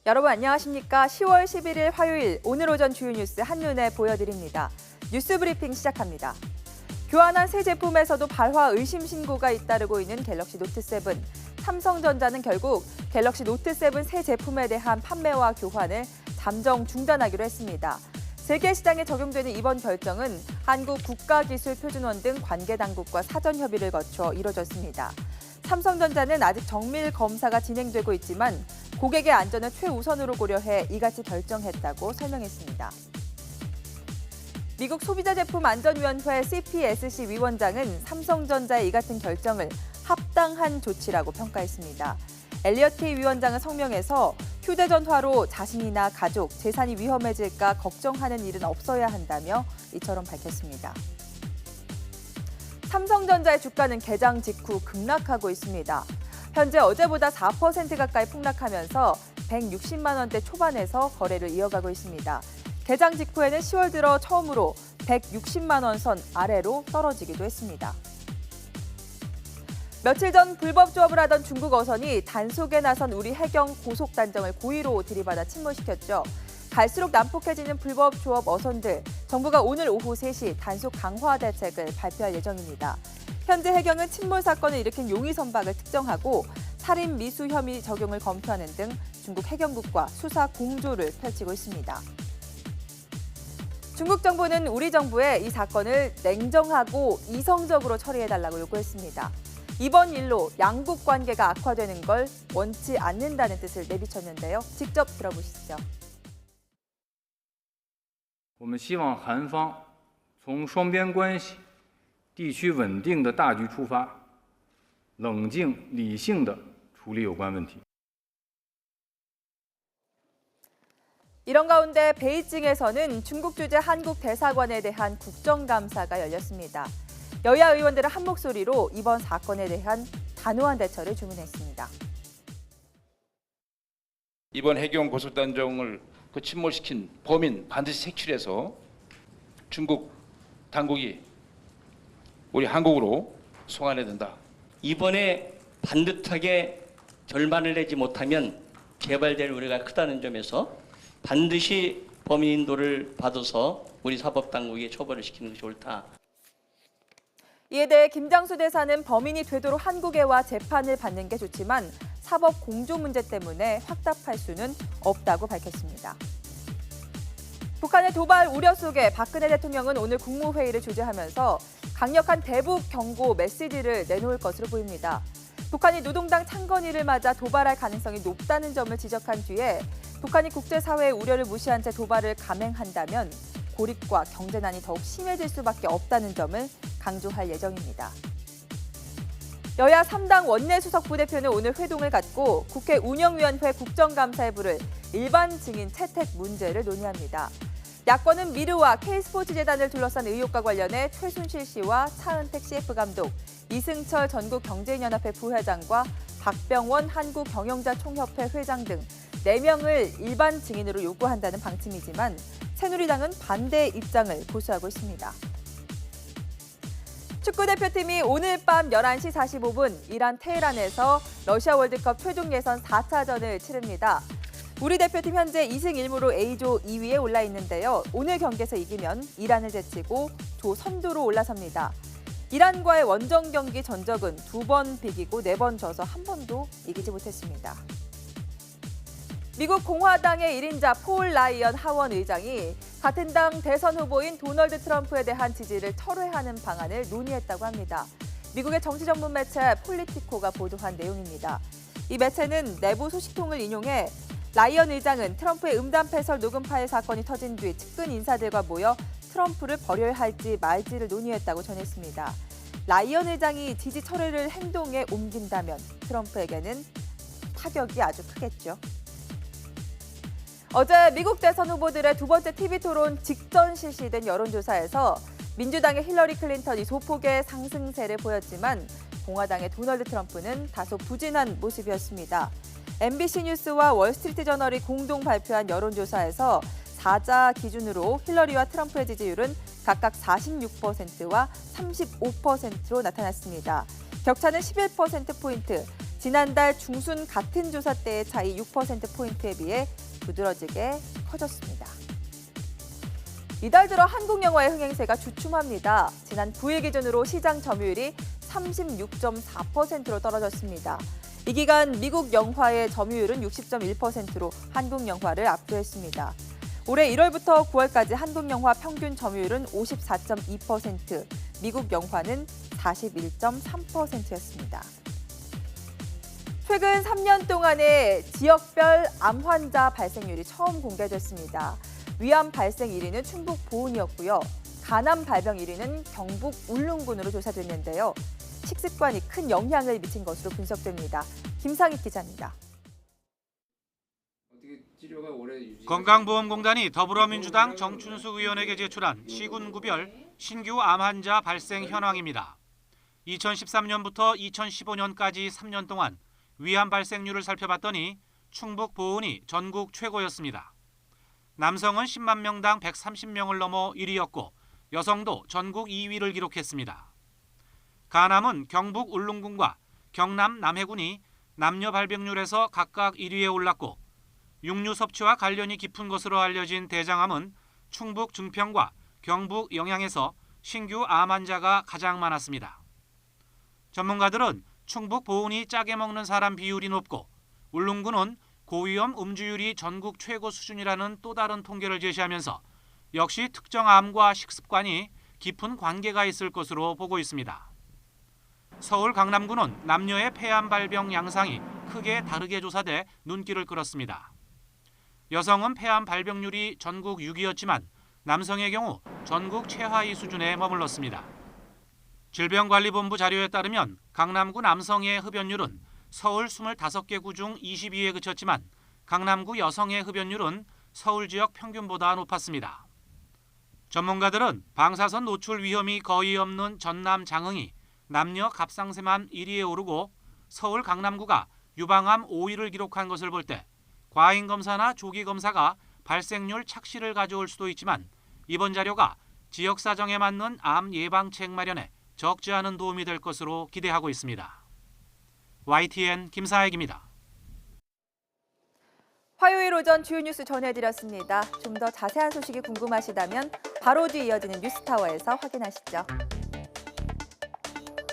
여러분 안녕하십니까? 10월 11일 화요일 오늘 오전 주요 뉴스 한눈에 보여드립니다. 뉴스 브리핑 시작합니다. 교환한 새 제품에서도 발화 의심 신고가 잇따르고 있는 갤럭시 노트 7. 삼성전자는 결국 갤럭시 노트 7 새 제품에 대한 판매와 교환을 잠정 중단하기로 했습니다. 세계 시장에 적용되는 이번 결정은 한국국가기술표준원 등 관계 당국과 사전 협의를 거쳐 이뤄졌습니다. 삼성전자는 아직 정밀 검사가 진행되고 있지만 고객의 안전을 최우선으로 고려해 이같이 결정했다고 설명했습니다. 미국 소비자제품안전위원회 CPSC 위원장은 삼성전자의 이 같은 결정을 합당한 조치라고 평가했습니다. 엘리엇 K 위원장은 성명에서 휴대전화로 자신이나 가족, 재산이 위험해질까 걱정하는 일은 없어야 한다며 이처럼 밝혔습니다. 삼성전자의 주가는 개장 직후 급락하고 있습니다. 현재 어제보다 4% 가까이 폭락하면서 160만 원대 초반에서 거래를 이어가고 있습니다. 개장 직후에는 10월 들어 처음으로 160만 원 선 아래로 떨어지기도 했습니다. 며칠 전 불법 조업을 하던 중국 어선이 단속에 나선 우리 해경 고속단정을 고의로 들이받아 침몰시켰죠. 갈수록 난폭해지는 불법 조업 어선들, 정부가 오늘 오후 3시 단속 강화 대책을 발표할 예정입니다. 현재 해경은 침몰 사건을 일으킨 용의 선박을 특정하고 살인 미수 혐의 적용을 검토하는 등 중국 해경국과 수사 공조를 펼치고 있습니다. 중국 정부는 우리 정부에 이 사건을 냉정하고 이성적으로 처리해달라고 요구했습니다. 이번 일로 양국 관계가 악화되는 걸 원치 않는다는 뜻을 내비쳤는데요. 직접 들어보시죠. 我们希望韩方从双边关系、地区稳定的大局出发，冷静理性地处理有关问题。 이런 가운데 베이징에서는 중국 주재 한국 대사관에 대한 국정감사가 열렸습니다. 여야 의원들은 한 목소리로 이번 사건에 대한 단호한 대처를 주문했습니다. 이번 해경 고속단정을 침몰시킨 범인 반드시 색출해서 중국 당국이 우리 한국으로 송환해야 된다. 이번에 반듯하게 결말을 내지 못하면 재발될 우려가 크다는 점에서 반드시 범인 인도를 받아서 우리 사법당국에 처벌을 시키는 것이 옳다. 이에 대해 김장수 대사는 범인이 되도록 한국에 와 재판을 받는 게 좋지만 사법 공조 문제 때문에 확답할 수는 없다고 밝혔습니다. 북한의 도발 우려 속에 박근혜 대통령은 오늘 국무회의를 주재하면서 강력한 대북 경고 메시지를 내놓을 것으로 보입니다. 북한이 노동당 창건일을 맞아 도발할 가능성이 높다는 점을 지적한 뒤에 북한이 국제사회의 우려를 무시한 채 도발을 감행한다면 고립과 경제난이 더욱 심해질 수밖에 없다는 점을 강조할 예정입니다. 여야 3당 원내수석 부대표는 오늘 회동을 갖고 국회 운영위원회 국정감사에 부를 일반 증인 채택 문제를 논의합니다. 야권은 미르와 K스포츠재단을 둘러싼 의혹과 관련해 최순실 씨와 차은택 CF감독, 이승철 전국경제인연합회 부회장과 박병원 한국경영자총협회 회장 등 4명을 일반 증인으로 요구한다는 방침이지만 새누리당은 반대 입장을 고수하고 있습니다. 축구대표팀이 오늘 밤 11시 45분 이란 테헤란에서 러시아 월드컵 최종 예선 4차전을 치릅니다. 우리 대표팀 현재 2승 1무로 A조 2위에 올라 있는데요. 오늘 경기에서 이기면 이란을 제치고 조 선두로 올라섭니다. 이란과의 원정 경기 전적은 2번 비기고 4번 져서 한 번도 이기지 못했습니다. 미국 공화당의 1인자 폴 라이언 하원 의장이 같은 당 대선 후보인 도널드 트럼프에 대한 지지를 철회하는 방안을 논의했다고 합니다. 미국의 정치 전문 매체 폴리티코가 보도한 내용입니다. 이 매체는 내부 소식통을 인용해 라이언 의장은 트럼프의 음담 패설 녹음 파일 사건이 터진 뒤 측근 인사들과 모여 트럼프를 버려야 할지 말지를 논의했다고 전했습니다. 라이언 의장이 지지 철회를 행동에 옮긴다면 트럼프에게는 타격이 아주 크겠죠. 어제 미국 대선 후보들의 두 번째 TV토론 직전 실시된 여론조사에서 민주당의 힐러리 클린턴이 소폭의 상승세를 보였지만 공화당의 도널드 트럼프는 다소 부진한 모습이었습니다. MBC 뉴스와 월스트리트저널이 공동 발표한 여론조사에서 4자 기준으로 힐러리와 트럼프의 지지율은 각각 46%와 35%로 나타났습니다. 격차는 11%포인트, 지난달 중순 같은 조사 때의 차이 6%포인트에 비해 두드러지게 커졌습니다. 이달 들어 한국 영화의 흥행세가 주춤합니다. 지난 9일 기준으로 시장 점유율이 36.4%로 떨어졌습니다. 이 기간 미국 영화의 점유율은 60.1%로 한국 영화를 압도했습니다. 올해 1월부터 9월까지 한국 영화 평균 점유율은 54.2%, 미국 영화는 41.3%였습니다. 최근 3년 동안의 지역별 암 환자 발생률이 처음 공개됐습니다. 위암 발생 1위는 충북 보은이었고요. 간암 발병 1위는 경북 울릉군으로 조사됐는데요. 식습관이 큰 영향을 미친 것으로 분석됩니다. 김상익 기자입니다. 건강보험공단이 더불어민주당 정춘수 의원에게 제출한 시군구별 신규 암 환자 발생 현황입니다. 2013년부터 2015년까지 3년 동안 위암 발생률을 살펴봤더니 충북 보은이 전국 최고였습니다. 남성은 10만 명당 130명을 넘어 1위였고 여성도 전국 2위를 기록했습니다. 간암은 경북 울릉군과 경남 남해군이 남녀 발병률에서 각각 1위에 올랐고 육류 섭취와 관련이 깊은 것으로 알려진 대장암은 충북 증평과 경북 영양에서 신규 암 환자가 가장 많았습니다. 전문가들은 충북 보은이 짜게 먹는 사람 비율이 높고 울릉군은 고위험 음주율이 전국 최고 수준이라는 또 다른 통계를 제시하면서 역시 특정 암과 식습관이 깊은 관계가 있을 것으로 보고 있습니다. 서울 강남구는 남녀의 폐암 발병 양상이 크게 다르게 조사돼 눈길을 끌었습니다. 여성은 폐암 발병률이 전국 6위였지만 남성의 경우 전국 최하위 수준에 머물렀습니다. 질병관리본부 자료에 따르면 강남구 남성의 흡연율은 서울 25개 구 중 20위에 그쳤지만 강남구 여성의 흡연율은 서울 지역 평균보다 높았습니다. 전문가들은 방사선 노출 위험이 거의 없는 전남 장흥이 남녀 갑상샘암 1위에 오르고 서울 강남구가 유방암 5위를 기록한 것을 볼 때 과잉 검사나 조기 검사가 발생률 착시를 가져올 수도 있지만 이번 자료가 지역 사정에 맞는 암 예방책 마련에 적지 않은 도움이 될 것으로 기대하고 있습니다. YTN 김사익입니다. 화요일 오전 주요 뉴스 전해드렸습니다. 좀 더 자세한 소식이 궁금하시다면 바로 뒤 이어지는 뉴스타워에서 확인하시죠.